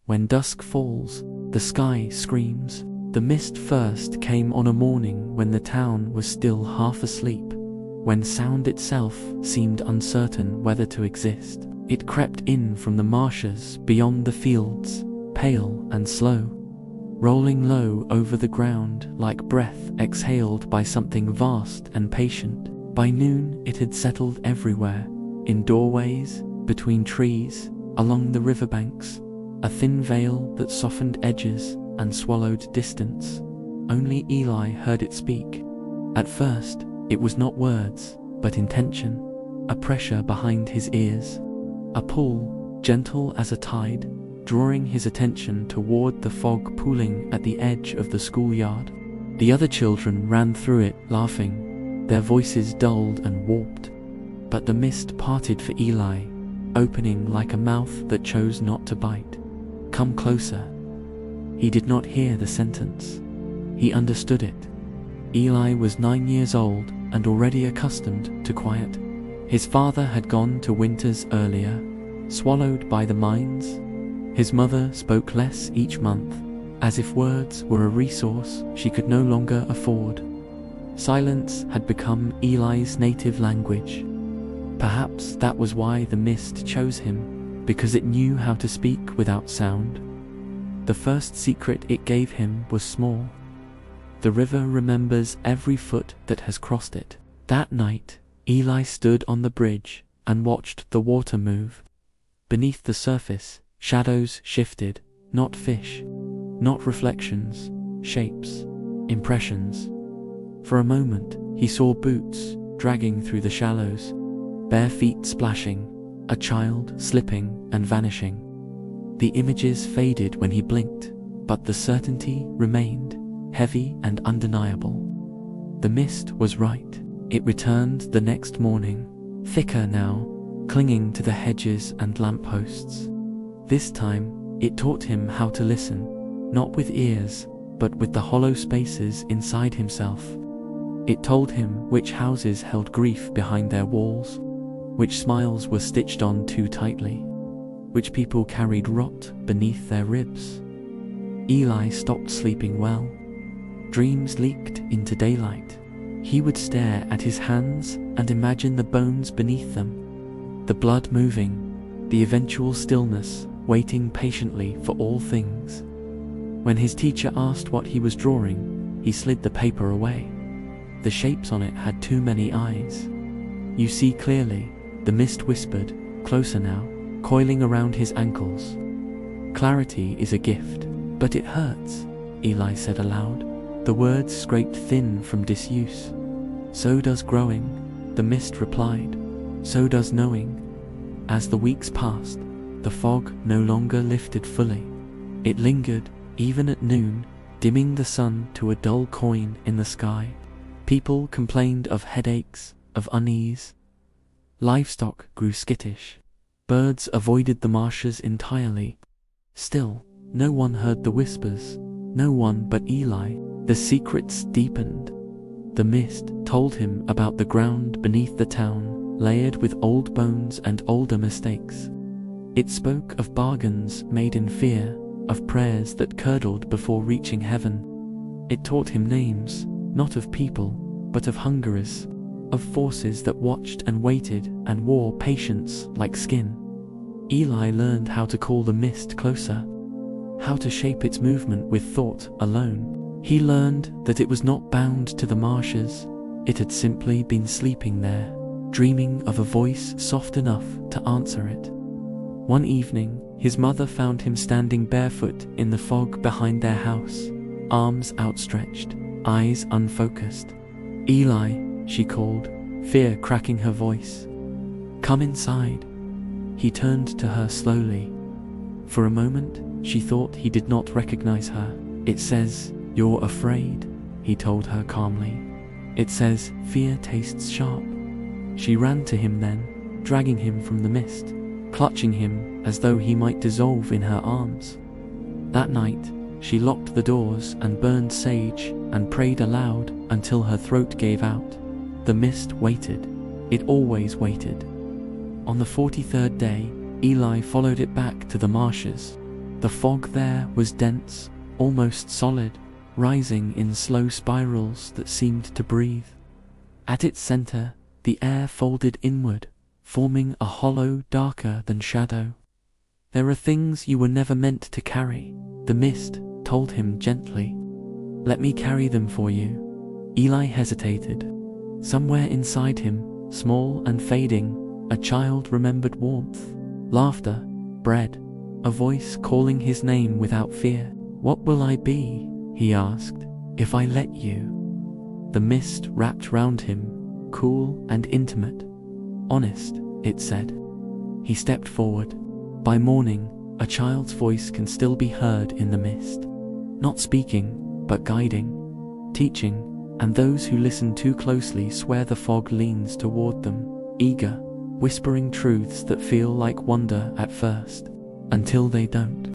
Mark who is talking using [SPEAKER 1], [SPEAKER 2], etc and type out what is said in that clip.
[SPEAKER 1] When dusk falls, the sky screams. The mist first came on a morning when the town was still half asleep, when sound itself seemed uncertain whether to exist. It crept in from the marshes beyond the fields, pale and slow, rolling low over the ground like breath exhaled by something vast and patient. By noon it had settled everywhere, in doorways, between trees, along the riverbanks, a thin veil that softened edges and swallowed distance. Only Eli heard it speak. At first, it was not words, but intention, a pressure behind his ears, a pull, gentle as a tide, drawing his attention toward the fog pooling at the edge of the schoolyard. The other children ran through it, laughing, their voices dulled and warped. But the mist parted for Eli, opening like a mouth that chose not to bite. "Come closer." He did not hear the sentence. He understood it. Eli was 9 years old and already accustomed to quiet. His father had gone to winters earlier, swallowed by the mines. His mother spoke less each month, as if words were a resource she could no longer afford. Silence had become Eli's native language. Perhaps that was why the mist chose him, because it knew how to speak without sound. The first secret it gave him was small. The river remembers every foot that has crossed it. That night, Eli stood on the bridge and watched the water move. Beneath the surface, shadows shifted, not fish, not reflections, shapes, impressions. For a moment, he saw boots dragging through the shallows, bare feet splashing, a child slipping and vanishing. The images faded when he blinked, but the certainty remained, heavy and undeniable. The mist was right. It returned the next morning, thicker now, clinging to the hedges and lampposts. This time, it taught him how to listen, not with ears, but with the hollow spaces inside himself. It told him which houses held grief behind their walls, which smiles were stitched on too tightly, which people carried rot beneath their ribs. Eli stopped sleeping well. Dreams leaked into daylight. He would stare at his hands and imagine the bones beneath them, the blood moving, the eventual stillness waiting patiently for all things. When his teacher asked what he was drawing, he slid the paper away. The shapes on it had too many eyes. "You see clearly," the mist whispered, closer now, coiling around his ankles. "Clarity is a gift, but it hurts," Eli said aloud. The words scraped thin from disuse. "So does growing," the mist replied. "So does knowing." As the weeks passed, the fog no longer lifted fully. It lingered, even at noon, dimming the sun to a dull coin in the sky. People complained of headaches, of unease. Livestock grew skittish. Birds avoided the marshes entirely. Still, no one heard the whispers, no one but Eli. The secrets deepened. The mist told him about the ground beneath the town, layered with old bones and older mistakes. It spoke of bargains made in fear, of prayers that curdled before reaching heaven. It taught him names, not of people, but of hungerers, of forces that watched and waited and wore patience like skin. Eli learned how to call the mist closer, how to shape its movement with thought alone. He learned that it was not bound to the marshes. It had simply been sleeping there, dreaming of a voice soft enough to answer it. One evening, his mother found him standing barefoot in the fog behind their house, arms outstretched, eyes unfocused. "Eli," she called, fear cracking her voice. "Come inside." He turned to her slowly. For a moment, she thought he did not recognize her. "It says, you're afraid," he told her calmly. "It says, fear tastes sharp." She ran to him then, dragging him from the mist, clutching him as though he might dissolve in her arms. That night, she locked the doors and burned sage and prayed aloud until her throat gave out. The mist waited. It always waited. On the 43rd day, Eli followed it back to the marshes. The fog there was dense, almost solid, rising in slow spirals that seemed to breathe. At its center, the air folded inward, forming a hollow darker than shadow. "There are things you were never meant to carry," the mist told him gently. "Let me carry them for you." Eli hesitated. Somewhere inside him, small and fading, a child remembered warmth, laughter, bread, a voice calling his name without fear. "What will I be," he asked, "if I let you?" The mist wrapped round him, cool and intimate. "Honest," it said. He stepped forward. By morning, a child's voice can still be heard in the mist. Not speaking, but guiding, teaching, and those who listen too closely swear the fog leans toward them, eager, whispering truths that feel like wonder at first, until they don't.